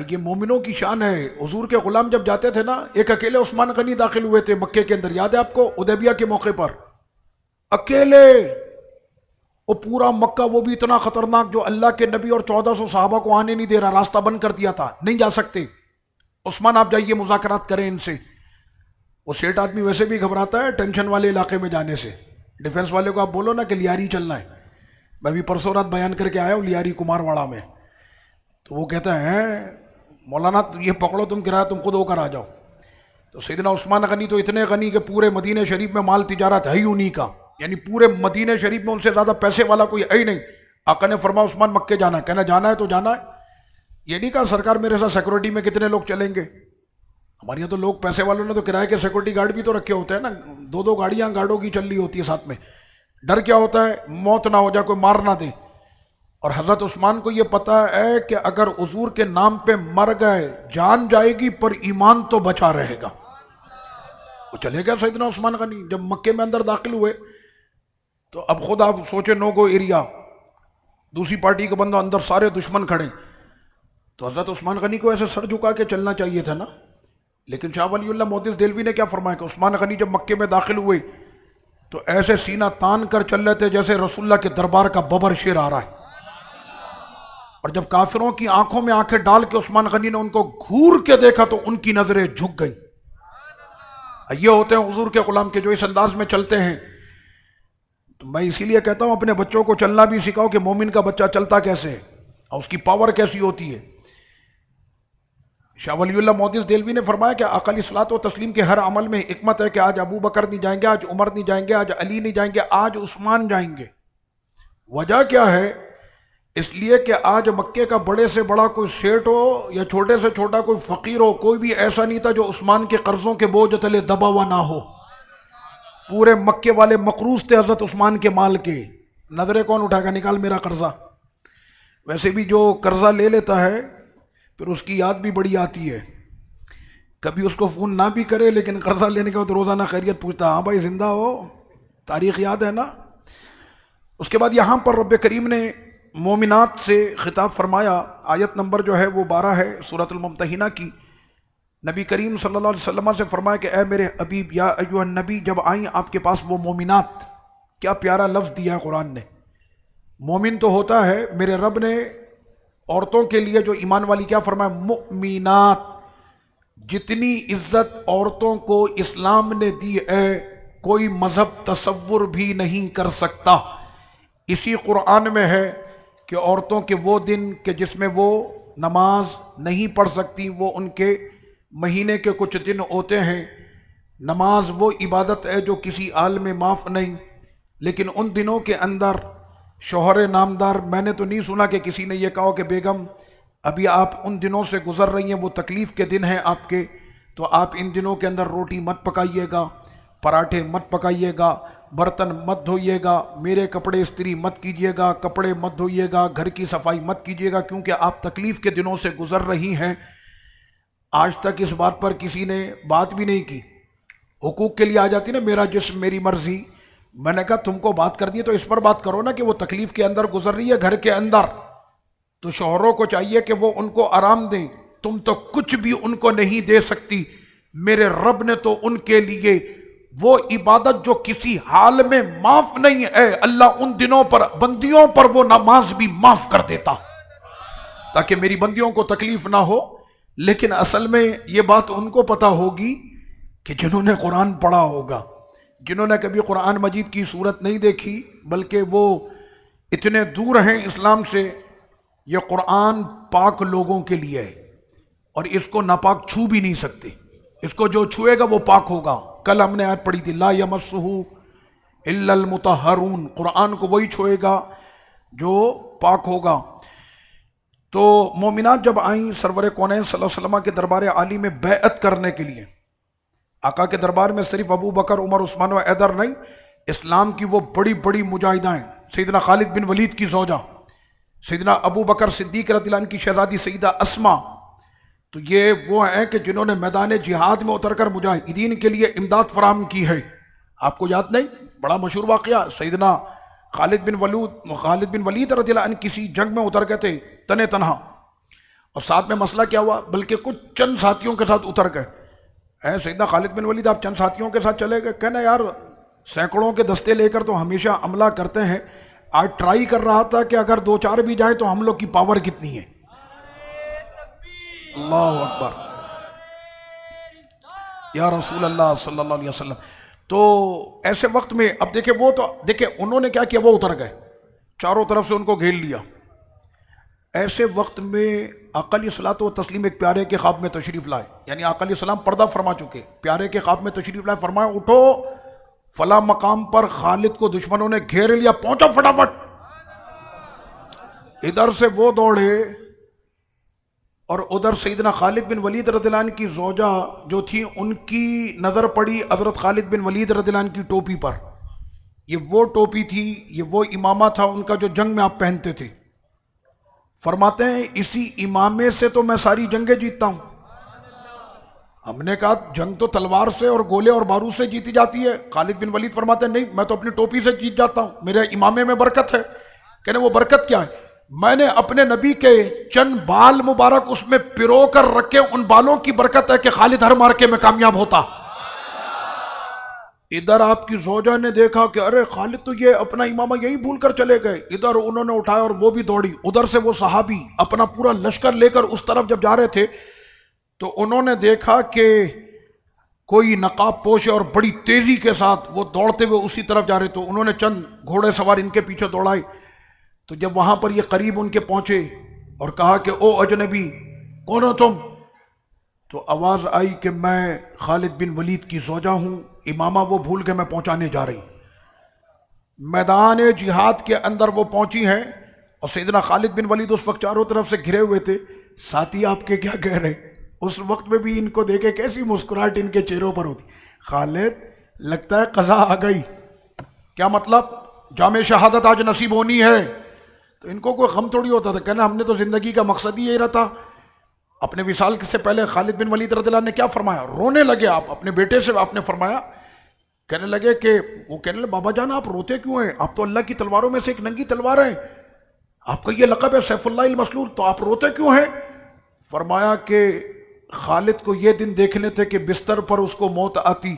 یہ مومنوں کی شان ہے۔ حضور کے غلام جب جاتے تھے نا، ایک اکیلے عثمان غنی داخل ہوئے تھے مکے کے اندر، یاد ہے آپ کو؟ حدیبیہ کے موقع پر اکیلے، وہ پورا مکہ، وہ بھی اتنا خطرناک جو اللہ کے نبی اور 1400 صحابہ کو آنے نہیں دے رہا، راستہ بند کر دیا تھا، نہیں جا سکتے۔ عثمان آپ جائیے مذاکرات کریں ان سے۔ وہ سیٹ آدمی ویسے بھی گھبراتا ہے ٹینشن والے علاقے میں جانے سے۔ ڈیفنس والے کو آپ بولو نا کہ لیاری چلنا ہے، میں بھی پرسوں رات بیان کر کے آیا ہوں لیاری کمار واڑہ میں، تو وہ کہتا ہے مولانا یہ پکڑو تم کرایہ، تم خود ہو کر آ جاؤ۔ تو سیدنا عثمان غنی تو اتنے غنی کہ پورے مدینہ شریف میں مال تجارت ہے ہی انہی کا، یعنی پورے مدینہ شریف میں ان سے زیادہ پیسے والا کوئی ہے ہی نہیں۔ آقا نے فرمایا عثمان مکے جانا ہے، کہنا جانا ہے تو جانا ہے، یہ نہیں کہا سرکار میرے ساتھ سیکورٹی میں کتنے لوگ چلیں گے۔ ہمارے یہاں تو لوگ پیسے والوں نے تو کرائے کے سیکورٹی گارڈ بھی تو رکھے ہوتے ہیں نا، 2 گاڑیاں گارڈوں کی چل رہی ہوتی ہے ساتھ میں۔ ڈر کیا ہوتا ہے؟ موت نہ ہو جائے، کوئی مار نہ دے۔ اور حضرت عثمان کو یہ پتا ہے کہ اگر حضور کے نام پہ مر گئے جان جائے گی پر ایمان تو بچا رہے گا۔ وہ چلے گیا سیدنا عثمان غنی، جب مکے میں اندر داخل ہوئے تو اب خود آپ سوچے نو گو ایریا، دوسری پارٹی کے بندہ اندر، سارے دشمن کھڑے، تو حضرت عثمان غنی کو ایسے سر جھکا کے چلنا چاہیے تھا نا۔ لیکن شاہ ولی اللہ محدث دہلوی نے کیا فرمایا کہ عثمان غنی جب مکے میں داخل ہوئے تو ایسے سینہ تان کر چل رہے تھے جیسے رسول اللہ کے دربار کا ببر شیر آ رہا ہے۔ اور جب کافروں کی آنکھوں میں آنکھیں ڈال کے عثمان غنی نے ان کو گھور کے دیکھا تو ان کی نظریں جھک گئیں۔ یہ ہوتے ہیں حضور کے غلام کے جو اس انداز میں چلتے ہیں۔ تو میں اسی لیے کہتا ہوں اپنے بچوں کو چلنا بھی سکھاؤ کہ مومن کا بچہ چلتا کیسے ہے اور اس کی پاور کیسی ہوتی ہے۔ شاہ ولی اللہ محدث دہلوی نے فرمایا کہ آقا علیہ الصلوۃ والتسلیم کے ہر عمل میں حکمت ہے کہ آج ابو بکر نہیں جائیں گے، آج عمر نہیں جائیں گے، آج علی نہیں جائیں گے، آج عثمان جائیں گے۔ وجہ کیا ہے؟ اس لیے کہ آج مکے کا بڑے سے بڑا کوئی سیٹ ہو یا چھوٹے سے چھوٹا کوئی فقیر ہو، کوئی بھی ایسا نہیں تھا جو عثمان کے قرضوں کے بوجھ تلے دبا ہوا نہ ہو۔ پورے مکے والے مقروض تھے حضرت عثمان کے مال کے۔ نظریں کون اٹھائے گا؟ نکال میرا قرضہ۔ ویسے بھی جو قرضہ لے لیتا ہے پھر اس کی یاد بھی بڑی آتی ہے، کبھی اس کو فون نہ بھی کرے لیکن قرضہ لینے کے بعد روزانہ خیریت پوچھتا، ہاں بھائی زندہ ہو، تاریخ یاد ہے نا۔ اس کے بعد یہاں پر رب کریم نے مومنات سے خطاب فرمایا، آیت نمبر جو ہے وہ 12 ہے سورۃ الممتحنہ کی۔ نبی کریم صلی اللہ علیہ وسلم سے فرمایا کہ اے میرے حبیب یا ایھا النبی، جب آئیں آپ کے پاس وہ مومنات، کیا پیارا لفظ دیا ہے قرآن نے۔ مومن تو ہوتا ہے، میرے رب نے عورتوں کے لیے جو ایمان والی کیا فرمایا؟ مؤمنات۔ جتنی عزت عورتوں کو اسلام نے دی ہے کوئی مذہب تصور بھی نہیں کر سکتا۔ اسی قرآن میں ہے کہ عورتوں کے وہ دن کہ جس میں وہ نماز نہیں پڑھ سکتی، وہ ان کے مہینے کے کچھ دن ہوتے ہیں۔ نماز وہ عبادت ہے جو کسی حال میں معاف نہیں، لیکن ان دنوں کے اندر شوہر نامدار، میں نے تو نہیں سنا کہ کسی نے یہ کہا کہ بیگم ابھی آپ ان دنوں سے گزر رہی ہیں، وہ تکلیف کے دن ہیں آپ کے، تو آپ ان دنوں کے اندر روٹی مت پکائیے گا، پراٹھے مت پکائیے گا، برتن مت دھوئیے گا، میرے کپڑے استری مت کیجیے گا، کپڑے مت دھوئیے گا، گھر کی صفائی مت کیجیے گا، کیونکہ آپ تکلیف کے دنوں سے گزر رہی ہیں۔ آج تک اس بات پر کسی نے بات بھی نہیں کی۔ حقوق کے لیے آ جاتی نا، میرا جسم میری مرضی، میں نے کہا تم کو بات کر دی تو اس پر بات کرو نا کہ وہ تکلیف کے اندر گزر رہی ہے گھر کے اندر، تو شوہروں کو چاہیے کہ وہ ان کو آرام دیں۔ تم تو کچھ بھی ان کو نہیں دے سکتی، میرے رب نے تو ان کے لیے وہ عبادت جو کسی حال میں معاف نہیں ہے، اللہ ان دنوں پر بندیوں پر وہ نماز بھی معاف کر دیتا تاکہ میری بندیوں کو تکلیف نہ ہو۔ لیکن اصل میں یہ بات ان کو پتا ہوگی کہ جنہوں نے قرآن پڑھا ہوگا، جنہوں نے کبھی قرآن مجید کی صورت نہیں دیکھی، بلکہ وہ اتنے دور ہیں اسلام سے۔ یہ قرآن پاک لوگوں کے لیے ہے اور اس کو ناپاک چھو بھی نہیں سکتے، اس کو جو چھوئے گا وہ پاک ہوگا۔ کل ہم نے آیت پڑھی تھی لا یمسہ الا المطہرون، قرآن کو وہی چھوئے گا جو پاک ہوگا۔ تو مومنات جب آئیں سرور کونین صلی اللہ علیہ وسلم کے دربار عالی میں بیعت کرنے کے لیے، آقا کے دربار میں صرف ابو بکر، عمر، عثمان و حیدر نہیں، اسلام کی وہ بڑی بڑی مجاہدہ ہیں، سیدنا خالد بن ولید کی زوجہ، سیدنا ابو بکر صدیق رضی اللہ عنہ کی شہزادی سیدہ اسما، تو یہ وہ ہیں کہ جنہوں نے میدان جہاد میں اتر کر مجاہدین کے لیے امداد فراہم کی ہے۔ آپ کو یاد نہیں؟ بڑا مشہور واقعہ، سیدنا خالد بن ولید رضی اللہ عنہ کسی جنگ میں اتر گئے تھے تنے تنہا، اور ساتھ میں مسئلہ کیا ہوا، بلکہ کچھ چند ساتھیوں کے ساتھ اتر گئے۔ سیدنا خالد بن ولید آپ چند ساتھیوں کے ساتھ چلے گئے، کہنا یار سینکڑوں کے دستے لے کر تو ہمیشہ حملہ کرتے ہیں، آج ٹرائی کر رہا تھا کہ اگر دو چار بھی جائیں تو ہم لوگ کی پاور کتنی ہے۔ اللہ اکبر یا رسول اللہ صلی اللہ علیہ وسلم۔ تو ایسے وقت میں اب دیکھیں وہ تو دیکھیں انہوں نے کیا کیا، وہ اتر گئے، چاروں طرف سے ان کو گھیر لیا۔ ایسے وقت میں آقا علیہ الصلوۃ والتسلیم ایک پیارے کے خواب میں تشریف لائے، یعنی آقا علیہ السلام پردہ فرما چکے، پیارے کے خواب میں تشریف لائے، فرمایا اٹھو فلاں مقام پر خالد کو دشمنوں نے گھیر لیا، پہنچا فٹافٹ۔ ادھر سے وہ دوڑے اور ادھر سیدنا خالد بن ولید رضی اللہ عنہ کی زوجہ جو تھی، ان کی نظر پڑی حضرت خالد بن ولید رضی اللہ عنہ کی ٹوپی پر۔ یہ وہ ٹوپی تھی، یہ وہ امامہ تھا ان کا جو جنگ میں آپ پہنتے تھے۔ فرماتے ہیں اسی امامے سے تو میں ساری جنگیں جیتتا ہوں۔ ہم نے کہا جنگ تو تلوار سے اور گولے اور بارود سے جیتی جاتی ہے۔ خالد بن ولید فرماتے ہیں نہیں، میں تو اپنی ٹوپی سے جیت جاتا ہوں، میرے امامے میں برکت ہے۔ کہنے وہ برکت کیا ہے؟ میں نے اپنے نبی کے چند بال مبارک اس میں پرو کر رکھے، ان بالوں کی برکت ہے کہ خالد ہر مارکے میں کامیاب ہوتا۔ ادھر آپ کی زوجہ نے دیکھا کہ ارے خالد تو یہ اپنا امامہ یہی بھول کر چلے گئے، ادھر انہوں نے اٹھایا اور وہ بھی دوڑی، ادھر سے وہ صحابی اپنا پورا لشکر لے کر اس طرف جب جا رہے تھے تو انہوں نے دیکھا کہ کوئی نقاب پوش ہے اور بڑی تیزی کے ساتھ وہ دوڑتے ہوئے اسی طرف جا رہے، تو انہوں نے چند گھوڑے سوار ان کے پیچھے دوڑائے۔ تو جب وہاں پر یہ قریب ان کے پہنچے اور کہا کہ او اجنبی کون ہو تم، تو آواز آئی کہ میں خالد بن ولید کی زوجہ ہوں، امامہ وہ بھول کے میں پہنچانے جا رہی۔ میدان جہاد کے اندر وہ پہنچی ہیں اور سیدنا خالد بن ولید اس وقت چاروں طرف سے گھرے ہوئے تھے۔ ساتھی آپ کے کیا کہہ رہے، اس وقت میں بھی ان کو دیکھے کیسی مسکراہٹ ان کے چہروں پر ہوتی، خالد لگتا ہے قضا آ گئی، کیا مطلب جام شہادت آج نصیب ہونی ہے۔ تو ان کو کوئی غم تھوڑی ہوتا تھا، کہنا ہم نے تو زندگی کا مقصد ہی یہی رہتا۔ اپنے وصال سے پہلے خالد بن ولید رضی اللہ عنہ نے کیا فرمایا، رونے لگے آپ اپنے بیٹے سے، آپ نے فرمایا، کہنے لگے کہ وہ کہنے لگے بابا جان آپ روتے کیوں ہیں، آپ تو اللہ کی تلواروں میں سے ایک ننگی تلوار ہیں، آپ کا یہ لقب ہے سیف اللہ المسلول، تو آپ روتے کیوں ہیں؟ فرمایا کہ خالد کو یہ دن دیکھنے تھے کہ بستر پر اس کو موت آتی،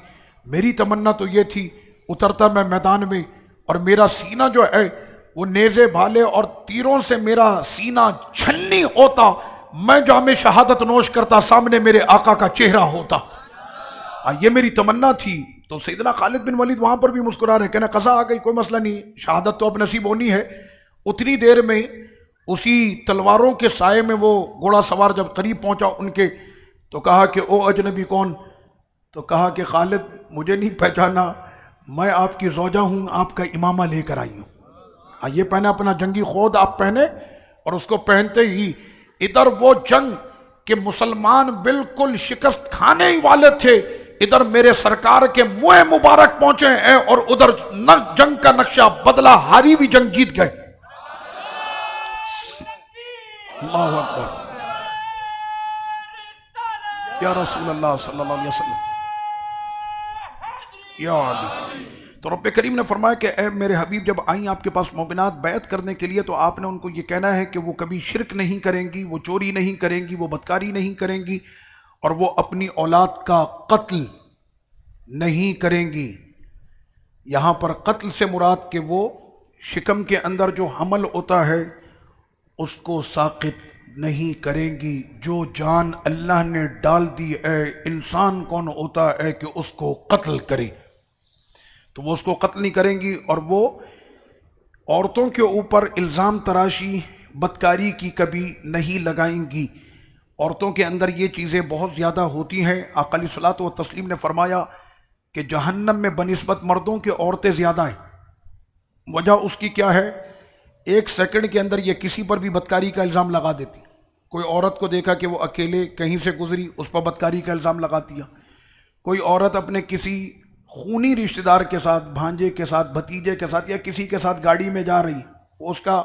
میری تمنا تو یہ تھی اترتا میں میدان میں اور میرا سینہ جو ہے وہ نیزے بھالے اور تیروں سے میرا سینہ چھلنی ہوتا، میں جام شہادت نوش کرتا، سامنے میرے آقا کا چہرہ ہوتا، یہ میری تمنا تھی۔ تو سیدنا خالد بن ولید وہاں پر بھی مسکرا رہے، کہنا قضا آ گئی، کوئی مسئلہ نہیں، شہادت تو اب نصیب ہونی ہے۔ اتنی دیر میں اسی تلواروں کے سائے میں وہ گھوڑا سوار جب قریب پہنچا ان کے، تو کہا کہ او اجنبی کون؟ تو کہا کہ خالد مجھے نہیں پہچانا، میں آپ کی زوجہ ہوں، آپ کا امامہ لے کر آئی ہوں۔ یہ پہنے اپنا جنگی خود آپ پہنے، اور اس کو پہنتے ہی ادھر وہ جنگ کہ مسلمان بالکل شکست کھانے ہی والے تھے ادھر میرے سرکار کے منہ مبارک پہنچے ہیں اور ادھر جنگ کا نقشہ بدلا، ہاری بھی جنگ جیت گئے. اللہ اکبر یا رسول اللہ صلی اللہ علیہ وسلم یا علی. تو رب کریم نے فرمایا کہ اے میرے حبیب جب آئیں آپ کے پاس مومنات بیعت کرنے کے لیے تو آپ نے ان کو یہ کہنا ہے کہ وہ کبھی شرک نہیں کریں گی، وہ چوری نہیں کریں گی، وہ بدکاری نہیں کریں گی، اور وہ اپنی اولاد کا قتل نہیں کریں گی. یہاں پر قتل سے مراد کہ وہ شکم کے اندر جو حمل ہوتا ہے اس کو ساقط نہیں کریں گی. جو جان اللہ نے ڈال دی ہے، انسان کون ہوتا ہے کہ اس کو قتل کرے؟ تو وہ اس کو قتل نہیں کریں گی. اور وہ عورتوں کے اوپر الزام تراشی بدکاری کی کبھی نہیں لگائیں گی. عورتوں کے اندر یہ چیزیں بہت زیادہ ہوتی ہیں. آقا علیہ الصلوۃ والتسلیم نے فرمایا کہ جہنم میں بنسبت مردوں کے عورتیں زیادہ ہیں. وجہ اس کی کیا ہے؟ ایک سیکنڈ کے اندر یہ کسی پر بھی بدکاری کا الزام لگا دیتی. کوئی عورت کو دیکھا کہ وہ اکیلے کہیں سے گزری، اس پر بدکاری کا الزام لگا دیا. کوئی عورت اپنے کسی خونی رشتہ دار کے ساتھ، بھانجے کے ساتھ، بھتیجے کے ساتھ، یا کسی کے ساتھ گاڑی میں جا رہی، اس کا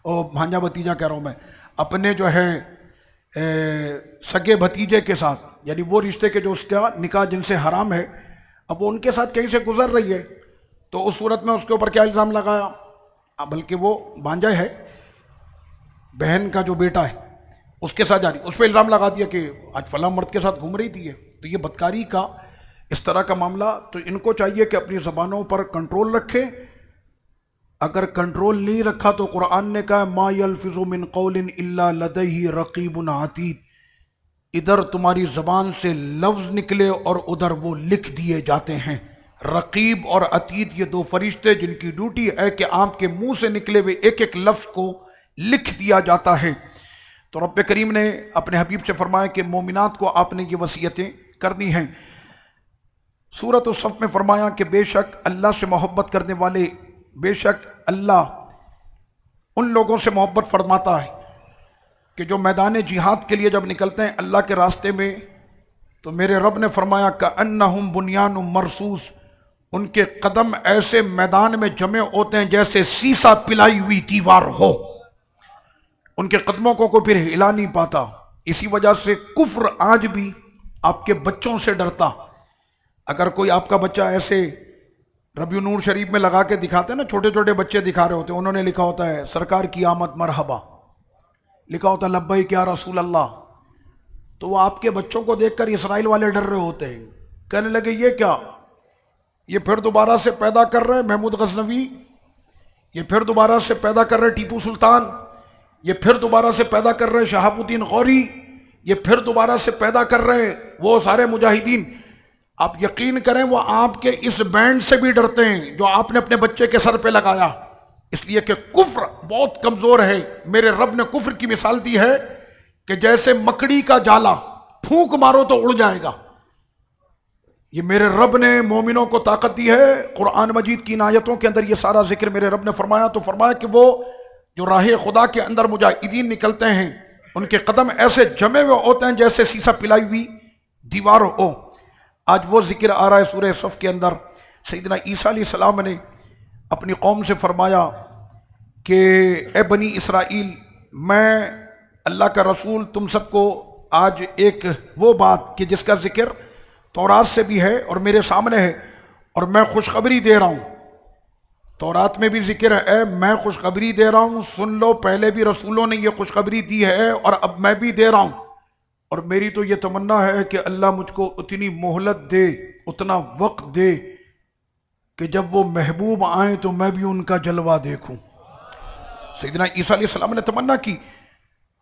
بھانجا بھتیجا کہہ رہا ہوں میں، اپنے جو ہے سگے بھتیجے کے ساتھ، یعنی وہ رشتے کے جو اس کا نکاح جن سے حرام ہے، اب وہ ان کے ساتھ کہیں سے گزر رہی ہے، تو اس صورت میں اس کے اوپر کیا الزام لگایا؟ بلکہ وہ بھانجا ہے، بہن کا جو بیٹا ہے اس کے ساتھ جا رہی، اس پہ الزام لگا دیا کہ آج فلاں مرد کے ساتھ گھوم رہی تھی. تو یہ بدکاری کا اس طرح کا معاملہ. تو ان کو چاہیے کہ اپنی زبانوں پر کنٹرول رکھے. اگر کنٹرول نہیں رکھا تو قرآن نے کہا ما یلفظ من قول الا لدیہ رقیب عتید. ادھر تمہاری زبان سے لفظ نکلے اور ادھر وہ لکھ دیے جاتے ہیں. رقیب اور عتید یہ دو فرشتے جن کی ڈیوٹی ہے کہ آپ کے منہ سے نکلے ہوئے ایک ایک لفظ کو لکھ دیا جاتا ہے. تو رب کریم نے اپنے حبیب سے فرمایا کہ مومنات کو آپ نے یہ وصیتیں کرنی ہیں. سورۃ الصف میں فرمایا کہ بے شک اللہ سے محبت کرنے والے، بے شک اللہ ان لوگوں سے محبت فرماتا ہے کہ جو میدان جہاد کے لیے جب نکلتے ہیں اللہ کے راستے میں، تو میرے رب نے فرمایا کأنہم بنیان مرصوص، ان کے قدم ایسے میدان میں جمع ہوتے ہیں جیسے سیسا پلائی ہوئی دیوار ہو. ان کے قدموں کو کوئی پھر ہلا نہیں پاتا. اسی وجہ سے کفر آج بھی آپ کے بچوں سے ڈرتا. اگر کوئی آپ کا بچہ ایسے ربیع نور شریف میں لگا کے دکھاتے ہیں نا، چھوٹے چھوٹے بچے دکھا رہے ہوتے ہیں، انہوں نے لکھا ہوتا ہے سرکار کی آمد مرحبا، لکھا ہوتا ہے لبیک یا رسول اللہ، تو وہ آپ کے بچوں کو دیکھ کر اسرائیل والے ڈر رہے ہوتے ہیں. کہنے لگے یہ کیا، یہ پھر دوبارہ سے پیدا کر رہے محمود غزنوی، یہ پھر دوبارہ سے پیدا کر رہے ٹیپو سلطان، یہ پھر دوبارہ سے پیدا کر رہے شہاب الدین غوری، یہ پھر دوبارہ سے پیدا کر رہے وہ سارے مجاہدین. آپ یقین کریں وہ آپ کے اس بینڈ سے بھی ڈرتے ہیں جو آپ نے اپنے بچے کے سر پہ لگایا، اس لیے کہ کفر بہت کمزور ہے. میرے رب نے کفر کی مثال دی ہے کہ جیسے مکڑی کا جالا پھونک مارو تو اڑ جائے گا. یہ میرے رب نے مومنوں کو طاقت دی ہے. قرآن مجید کی ان آیتوں کے اندر یہ سارا ذکر میرے رب نے فرمایا. تو فرمایا کہ وہ جو راہ خدا کے اندر مجاہدین نکلتے ہیں ان کے قدم ایسے جمے ہوئے ہوتے ہیں جیسے سیسا پلائی ہوئی دیوار ہو. آج وہ ذکر آ رہا ہے سورہ صف کے اندر. سیدنا عیسیٰ علیہ السلام نے اپنی قوم سے فرمایا کہ اے بنی اسرائیل، میں اللہ کا رسول تم سب کو آج ایک وہ بات کہ جس کا ذکر تورات سے بھی ہے اور میرے سامنے ہے، اور میں خوشخبری دے رہا ہوں. تورات میں بھی ذکر ہے، میں خوشخبری دے رہا ہوں، سن لو. پہلے بھی رسولوں نے یہ خوشخبری دی ہے اور اب میں بھی دے رہا ہوں. اور میری تو یہ تمنا ہے کہ اللہ مجھ کو اتنی مہلت دے، اتنا وقت دے کہ جب وہ محبوب آئیں تو میں بھی ان کا جلوہ دیکھوں. سیدنا عیسیٰ علیہ السلام نے تمنا کی،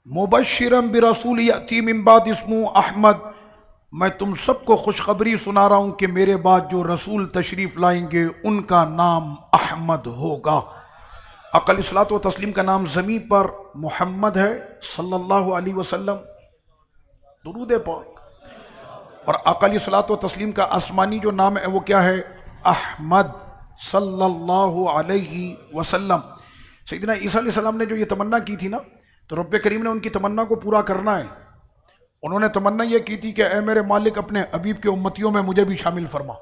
مبشرا برسول یأتی من بعد اسمہ احمد، میں تم سب کو خوشخبری سنا رہا ہوں کہ میرے بعد جو رسول تشریف لائیں گے ان کا نام احمد ہوگا. آقا علیہ الصلوۃ والتسلیم کا نام زمین پر محمد ہے صلی اللہ علیہ وسلم، درود پاک. اور آقا علیہ الصلوۃ والتسلیم کا آسمانی جو نام ہے وہ کیا ہے؟ احمد صلی اللہ علیہ وسلم. سیدنا عیسیٰ علیہ السلام نے جو یہ تمنا کی تھی نا، تو رب کریم نے ان کی تمنا کو پورا کرنا ہے. انہوں نے تمنا یہ کی تھی کہ اے میرے مالک اپنے حبیب کے امتیوں میں مجھے بھی شامل فرما.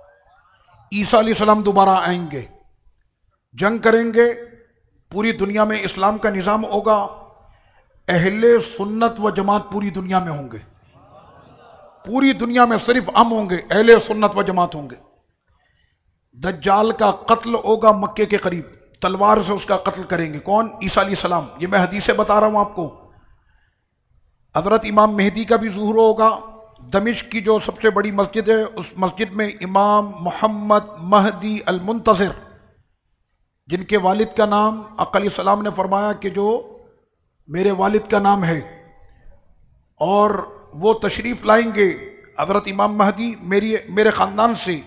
عیسیٰ علیہ السلام دوبارہ آئیں گے، جنگ کریں گے، پوری دنیا میں اسلام کا نظام ہوگا، اہل سنت و جماعت پوری دنیا میں ہوں گے، پوری دنیا میں صرف ہم ہوں گے، اہل سنت و جماعت ہوں گے. دجال کا قتل ہوگا مکے کے قریب، تلوار سے اس کا قتل کریں گے. کون؟ عیسیٰ علیہ السلام. یہ میں حدیثیں بتا رہا ہوں آپ کو. حضرت امام مہدی کا بھی ظہور ہوگا. دمشق کی جو سب سے بڑی مسجد ہے، اس مسجد میں امام محمد مہدی المنتظر، جن کے والد کا نام آقا علیہ السلام نے فرمایا کہ جو میرے والد کا نام ہے، اور وہ تشریف لائیں گے. حضرت امام مہدی میرے خاندان سے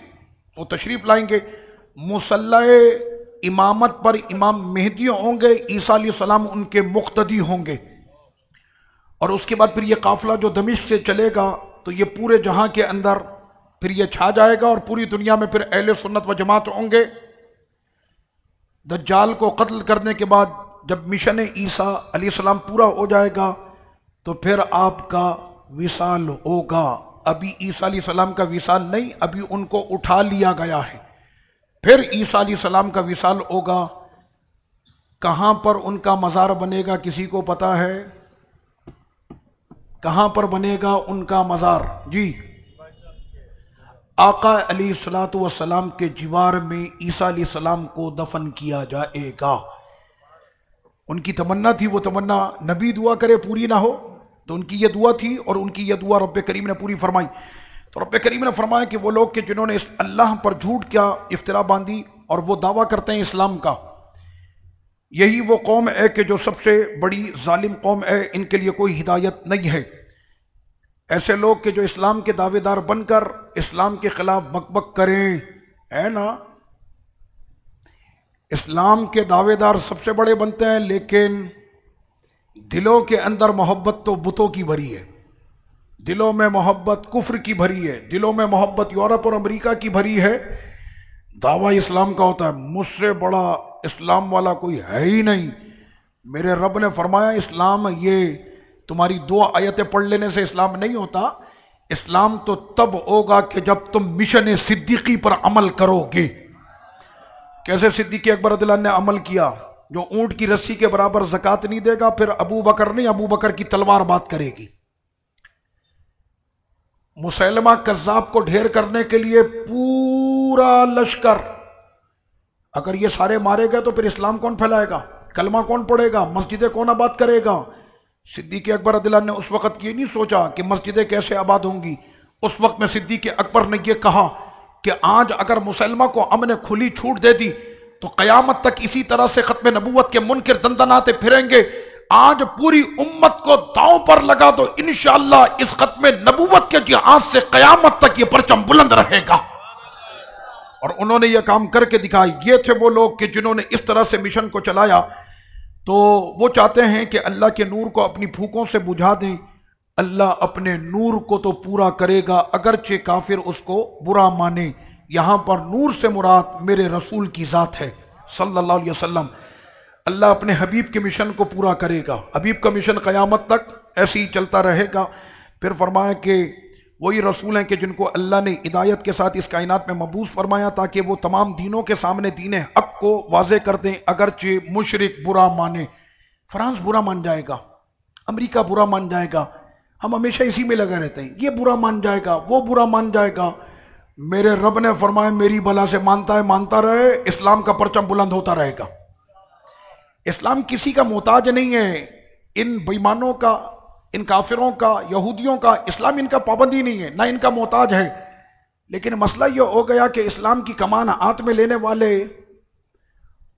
وہ تشریف لائیں گے. مصلی امامت پر امام مہدی ہوں گے، عیسیٰ علیہ السلام ان کے مقتدی ہوں گے. اور اس کے بعد پھر یہ قافلہ جو دمشق سے چلے گا تو یہ پورے جہاں کے اندر پھر یہ چھا جائے گا، اور پوری دنیا میں پھر اہل سنت و جماعت ہوں گے. دجال کو قتل کرنے کے بعد جب مشن عیسیٰ علیہ السلام پورا ہو جائے گا تو پھر آپ کا وصال ہوگا. ابھی عیسیٰ علیہ السلام کا وصال نہیں، ابھی ان کو اٹھا لیا گیا ہے. پھر عیسیٰ علیہ السلام کا وصال ہوگا. کہاں پر ان کا مزار بنے گا کسی کو پتا ہے؟ کہاں پر بنے گا ان کا مزار؟ جی، آقا علیہ الصلوۃ والسلام کے جوار میں عیسیٰ علیہ السلام کو دفن کیا جائے گا. ان کی تمنا تھی، وہ تمنا نبی دعا کرے پوری نہ ہو، تو ان کی یہ دعا تھی، اور ان کی یہ دعا رب کریم نے پوری فرمائی. تو رب کریم نے فرمایا کہ وہ لوگ کہ جنہوں نے اس اللہ پر جھوٹ کیا افترا باندھی اور وہ دعویٰ کرتے ہیں اسلام کا، یہی وہ قوم ہے کہ جو سب سے بڑی ظالم قوم ہے، ان کے لیے کوئی ہدایت نہیں ہے. ایسے لوگ کہ جو اسلام کے دعوے دار بن کر اسلام کے خلاف بک بک کریں، ہے نا، اسلام کے دعوے دار سب سے بڑے بنتے ہیں، لیکن دلوں کے اندر محبت تو بتوں کی بھری ہے، دلوں میں محبت کفر کی بھری ہے، دلوں میں محبت یورپ اور امریکہ کی بھری ہے. دعویٰ اسلام کا ہوتا ہے، مجھ سے بڑا اسلام والا کوئی ہے ہی نہیں. میرے رب نے فرمایا اسلام یہ تمہاری 2 آیتیں پڑھ لینے سے اسلام نہیں ہوتا. اسلام تو تب ہوگا کہ جب تم مشن صدیقی پر عمل کرو گے. کیسے صدیق اکبر رضی اللہ عنہ نے عمل کیا؟ جو اونٹ کی رسی کے برابر زکوٰۃ نہیں دے گا، پھر ابو بکر نہیں، ابو بکر کی تلوار بات کرے گی. مسیلمہ کذاب کو ڈھیر کرنے کے لیے پورا لشکر، اگر یہ سارے مارے گئے تو پھر اسلام کون پھیلائے گا؟ کلمہ کون پڑھے گا؟ مسجدیں کون آباد کرے گا؟ صدیق اکبر رضی اللہ عنہ نے اس وقت یہ نہیں سوچا کہ مسجدیں کیسے آباد ہوں گی. اس وقت میں صدیق اکبر نے یہ کہا کہ آج اگر مسلمہ کو ہم نے کھلی چھوٹ دے دی تو قیامت تک اسی طرح سے ختم نبوت کے منکر دندناتے پھریں گے. آج پوری امت کو داؤں پر لگا دو، انشاءاللہ اس ختم نبوت کے جہاد سے قیامت تک یہ پرچم بلند رہے گا. اور انہوں نے یہ کام کر کے دکھائی. یہ تھے وہ لوگ کہ جنہوں نے اس طرح سے مشن کو چلایا. تو وہ چاہتے ہیں کہ اللہ کے نور کو اپنی پھوکوں سے بجھا دیں. اللہ اپنے نور کو تو پورا کرے گا، اگرچہ کافر اس کو برا مانے. یہاں پر نور سے مراد میرے رسول کی ذات ہے صلی اللہ علیہ وسلم. اللہ اپنے حبیب کے مشن کو پورا کرے گا. حبیب کا مشن قیامت تک ایسے ہی چلتا رہے گا. پھر فرمایا کہ وہی رسول ہیں کہ جن کو اللہ نے ہدایت کے ساتھ اس کائنات میں مبعوث فرمایا تاکہ وہ تمام دینوں کے سامنے دین حق کو واضح کر دیں، اگرچہ مشرک برا مانے. فرانس برا مان جائے گا، امریکہ برا مان جائے گا، ہم ہمیشہ اسی میں لگے رہتے ہیں، یہ برا مان جائے گا، وہ برا مان جائے گا. میرے رب نے فرمایا میری بلا سے مانتا ہے مانتا رہے، اسلام کا پرچم بلند ہوتا رہے گا. اسلام کسی کا محتاج نہیں ہے، ان بےمانوں کا، ان کافروں کا، یہودیوں کا. اسلام ان کا پابندی نہیں ہے، نہ ان کا محتاج ہے. لیکن مسئلہ یہ ہو گیا کہ اسلام کی کمان ہاتھ میں لینے والے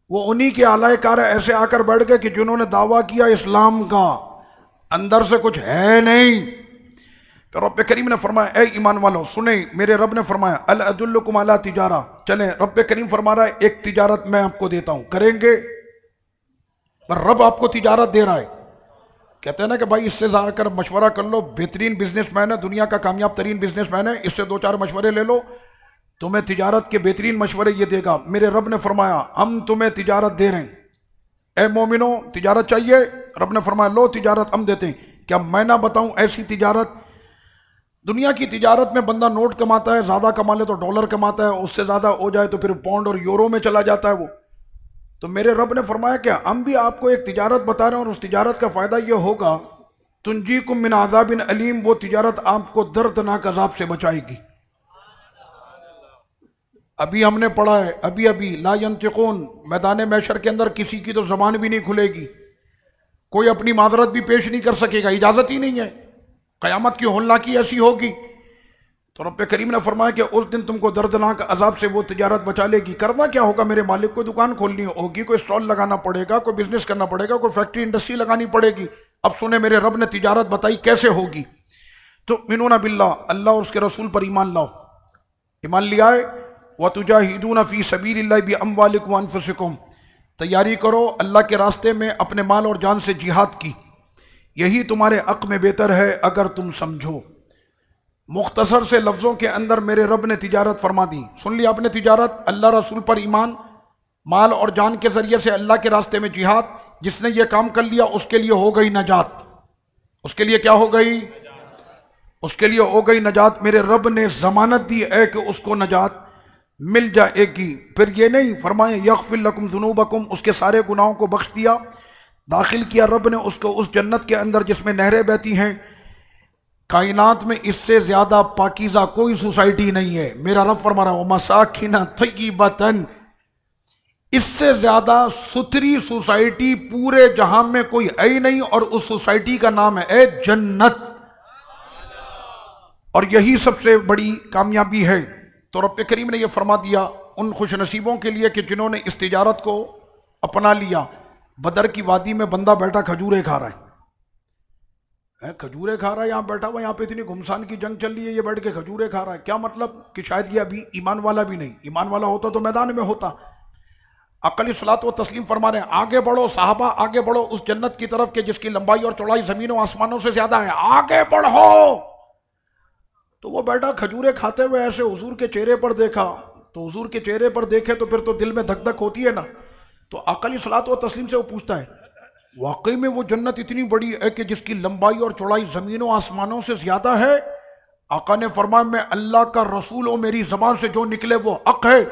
وہ انہی کے اعلی کار ایسے آ کر بیٹھ گئے کہ جنہوں نے دعویٰ کیا اسلام کا، اندر سے کچھ ہے نہیں. پھر رب کریم نے فرمایا اے ایمان والو سنیں، میرے رب نے فرمایا هل ادلکم علی تجارہ، چلیں رب کریم فرما رہا ہے ایک تجارت میں آپ کو دیتا ہوں، کریں گے؟ پر رب آپ کو تجارت دے رہا ہے. کہتے ہیں نا کہ بھائی اس سے جا کر مشورہ کر لو، بہترین بزنس مین ہے، دنیا کا کامیاب ترین بزنس مین ہے، اس سے 2-4 مشورے لے لو، تمہیں تجارت کے بہترین مشورے یہ دے گا. میرے رب نے فرمایا ہم تمہیں تجارت دے رہے ہیں، اے مومنو تجارت چاہیے؟ رب نے فرمایا لو تجارت ہم دیتے ہیں. کیا میں نہ بتاؤں ایسی تجارت دنیا کی تجارت میں بندہ نوٹ کماتا ہے، زیادہ کما لے تو ڈالر کماتا ہے، اس سے زیادہ ہو جائے تو پھر پاؤنڈ اور یورو میں چلا جاتا ہے وہ. تو میرے رب نے فرمایا کہ ہم بھی آپ کو ایک تجارت بتا رہے ہیں اور اس تجارت کا فائدہ یہ ہوگا تنجیکم من عذاب علیم، وہ تجارت آپ کو دردناک عذاب سے بچائے گی. ابھی ہم نے پڑھا ہے، ابھی لا ینطقون، میدان محشر کے اندر کسی کی تو زبان بھی نہیں کھلے گی، کوئی اپنی معذرت بھی پیش نہیں کر سکے گا، اجازت ہی نہیں ہے. قیامت کی ہولناکی ایسی ہوگی. تو رب کریم نے فرمایا کہ اس دن تم کو دردناک عذاب سے وہ تجارت بچا لے گی. کرنا کیا ہوگا میرے مالک کو؟ دکان کھولنی ہوگی، کوئی اسٹال لگانا پڑے گا، کوئی بزنس کرنا پڑے گا، کوئی فیکٹری انڈسٹری لگانی پڑے گی. اب سنیں میرے رب نے تجارت بتائی کیسے ہوگی. تؤمنون باللہ، اللہ اور اس کے رسول پر ایمان لاؤ. ایمان لیا ہے. وتجاہدون فی سبیل اللہ باموالکم وانفسکم، تیاری کرو اللہ کے راستے میں اپنے مال اور جان سے جہاد کی، یہی تمہارے حق میں بہتر ہے اگر تم سمجھو. مختصر سے لفظوں کے اندر میرے رب نے تجارت فرما دی. سن لیا آپ نے تجارت، اللہ رسول پر ایمان، مال اور جان کے ذریعے سے اللہ کے راستے میں جہاد. جس نے یہ کام کر لیا اس کے لیے ہو گئی نجات. اس کے لیے کیا ہو گئی؟ اس کے لیے ہو گئی نجات. میرے رب نے ضمانت دی ہے کہ اس کو نجات مل جائے گی. پھر یہ نہیں فرمائے یغفر لکم ذنوبکم، اس کے سارے گناہوں کو بخش دیا، داخل کیا رب نے اس کو اس جنت کے اندر جس میں نہریں بہتی ہیں. کائنات میں اس سے زیادہ پاکیزہ کوئی سوسائٹی نہیں ہے. میرا رب فرما رہا ہے وَمَسَاكِنَ طَيِّبَةً، اس سے زیادہ ستھری سوسائٹی پورے جہاں میں کوئی ہے ہی نہیں، اور اس سوسائٹی کا نام ہے جنت. اور یہی سب سے بڑی کامیابی ہے. تو رب کریم نے یہ فرما دیا ان خوش نصیبوں کے لیے کہ جنہوں نے اس تجارت کو اپنا لیا. بدر کی وادی میں بندہ بیٹھا کھجورے کھا رہا ہے، کھجورے کھا رہا ہے، یہاں بیٹھا ہوا، یہاں پہ اتنی گھمسان کی جنگ چل رہی ہے، یہ بیٹھ کے کھجورے کھا رہا ہے. کیا مطلب؟ کہ شاید یہ ابھی ایمان والا بھی نہیں. ایمان والا ہوتا تو میدان میں ہوتا. علیہ الصلوۃ و تسلیم فرما رہے ہیں آگے بڑھو صحابہ، آگے بڑھو اس جنت کی طرف کہ جس کی لمبائی اور چوڑائی زمینوں آسمانوں سے زیادہ ہے، آگے بڑھو. تو وہ بیٹھا کھجورے کھاتے ہوئے ایسے حضور کے چہرے پر دیکھا. تو حضور کے چہرے پر دیکھے تو پھر تو دل میں دھک دھک ہوتی ہے نا. تو آقا علیہ الصلوۃ و تسلیم سے وہ پوچھتا ہے واقعی میں وہ جنت اتنی بڑی ہے کہ جس کی لمبائی اور چوڑائی زمینوں آسمانوں سے زیادہ ہے؟ آقا نے فرمایا میں اللہ کا رسول ہوں، میری زبان سے جو نکلے وہ حق ہے،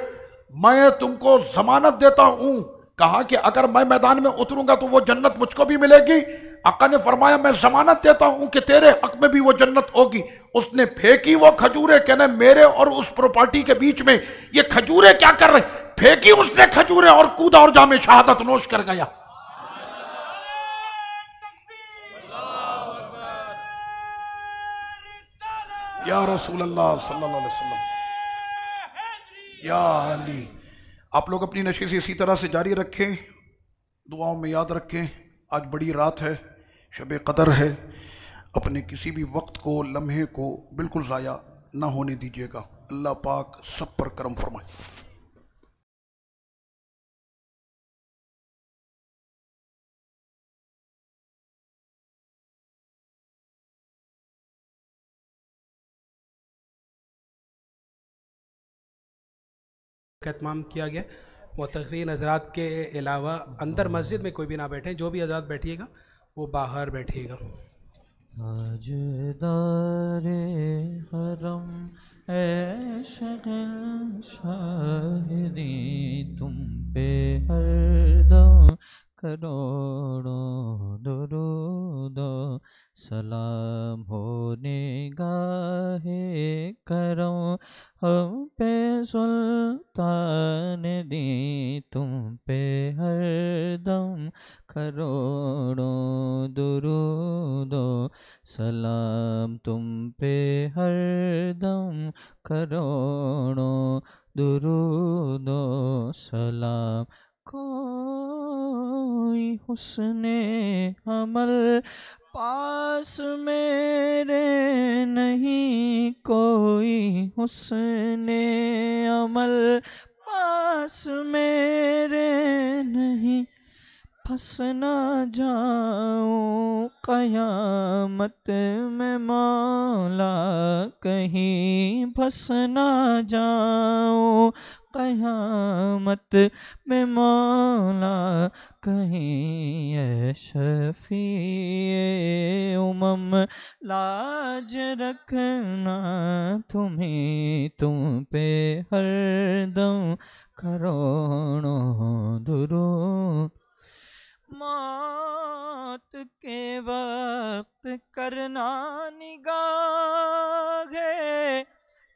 میں تم کو ضمانت دیتا ہوں. کہا کہ اگر میں میدان میں اتروں گا تو وہ جنت مجھ کو بھی ملے گی. آقا نے فرمایا میں ضمانت دیتا ہوں کہ تیرے حق میں بھی وہ جنت ہوگی. اس نے پھینکی وہ کھجورے، کہنا میرے اور اس پراپرٹی کے بیچ میں یہ کھجورے کیا کر رہے؟ پھینکی اس نے کھجورے اور کودا اور جام شہادت نوش کر گیا. یا رسول اللہ صلی اللہ علیہ وسلم، یا علی. آپ لوگ اپنی نشست اسی طرح سے جاری رکھیں، دعاؤں میں یاد رکھیں. آج بڑی رات ہے، شب قدر ہے. اپنے کسی بھی وقت کو، لمحے کو بالکل ضائع نہ ہونے دیجیے گا. اللہ پاک سب پر کرم فرمائے. کا اہتمام کیا گیا. متقین حضرات کے علاوہ اندر مسجد میں کوئی بھی نہ بیٹھے، جو بھی حضرات بیٹھیے گا وہ باہر بیٹھیے گا. تاجدار حرم اے شہن شاہدی، تم پہ ہر دم کروڑوں درود و سلام ہو. نگاہ کرم ہم پہ سلطان دی، تم پہ ہر دم کروڑوں درود و سلام. تم پہ ہر دم کروڑوں درود و سلام. کوئی حسن عمل پاس میرے نہیں، کوئی حسن عمل پاس میرے نہیں، پھنس نہ جاؤں قیامت میں مولا، کہیں پھنس نہ جاؤں قیامت میں مولا، کہیں اے شفیع امم لاج رکھنا تمہیں، تم پہ ہر دم کروڑوں درود۔ موت کے وقت کرنا نگاہ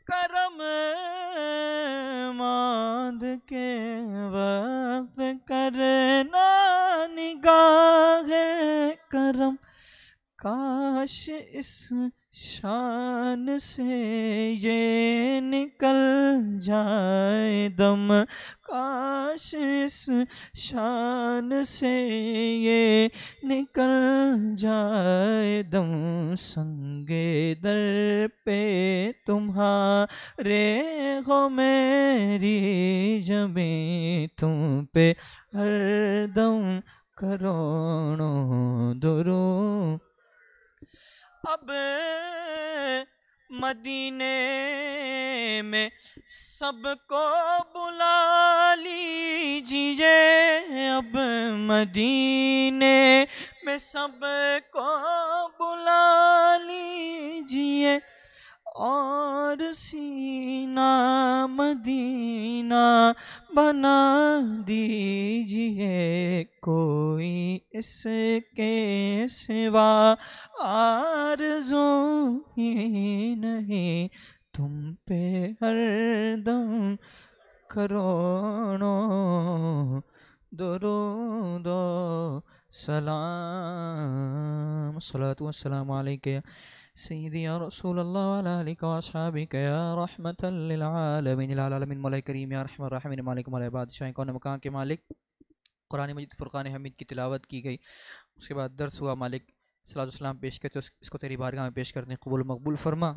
کرم، موت کے وقت کرنا نگاہ کرم، کاش اس شان سے یہ نکل جائے دم، کاش اس شان سے یہ نکل جائے دم، سنگے در پہ تمہارے ہو میری جبیں، تم پہ ہر دم کروڑوں درود۔ اب مدینے میں سب کو بلا لیجیے، اب مدینے میں سب کو بلا لیجیے، اور سینہ مدینہ بنا دیجیے، کوئی اس کے سوا آرزو ہی نہیں، تم پہ ہر دم کروڑوں درود و سلام۔ الصلاۃ والسلام علیکہ سیدی یا رسول اللہ وعلی آلک و اصحابک یا رحمۃ للعالمین۔ العالمین مولا کریم یا رحمن الرحمن مالک مولا بادشاہ کون مکان کے مالک، قرآن مجید فرقان حمید کی تلاوت کی گئی، اس کے بعد درس ہوا، مالک صلاۃ والسلام پیش کرتے، اس کو تیری بارگاہ میں پیش کرنے قبول مقبول فرما۔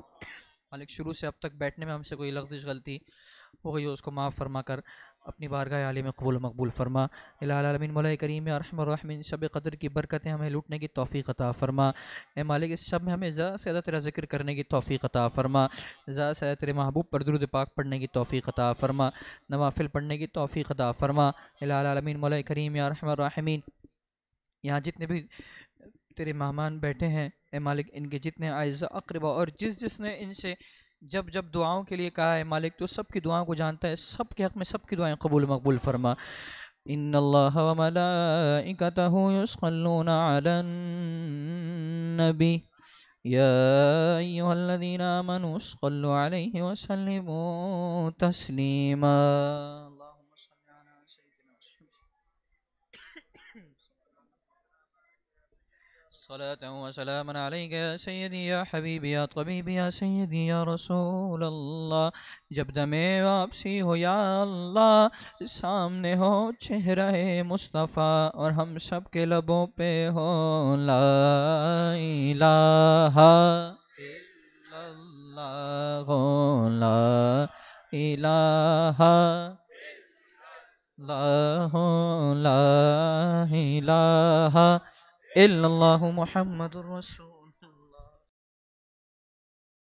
مالک شروع سے اب تک بیٹھنے میں ہم سے کوئی لغزش غلطی ہو گئی ہو، اس کو معاف فرما کر اپنی بارگاہ عالی میں قبول مقبول فرما۔ الہ العالمین مولا کریم یا رحمن الرحمن شب قدر کی برکتیں ہمیں لوٹنے کی توفیق عطا فرما۔ اے مالک اس شب میں ہمیں زیادہ سے زیادہ تیرا ذکر کرنے کی توفیق عطا فرما، زیادہ سے زیادہ تیرے محبوب پر درود پاک پڑھنے کی توفیق عطا فرما، نوافل پڑھنے کی توفیق عطا فرما۔ الہ العالمین مولا کریم یا رحمن الرحمن یہاں جتنے بھی تیرے مہمان بیٹھے ہیں اے مالک، ان کے جتنے اعزاء اقربا اور جس نے ان سے جب دعاؤں کے لیے کہا ہے مالک، تو سب کی دعاؤں کو جانتا ہے، سب کے حق میں سب کی دعائیں قبول مقبول فرما۔ ان اللہ و ملائکتہ یصلون علی النبی یا ایھا الذین آمنوا صلوا علیہ وسلموا تسلیما۔ صلاة و سلام علیک یا سیدی یا حبیبی یا طبیبی یا سیدی یا رسول اللہ۔ جب دم واپسی ہو یا اللہ، سامنے ہو چہرہ مصطفیٰ اور ہم سب کے لبوں پہ ہو لا الہ الا اللہ، لا الہ لا الہ الا اللہ محمد الرسول۔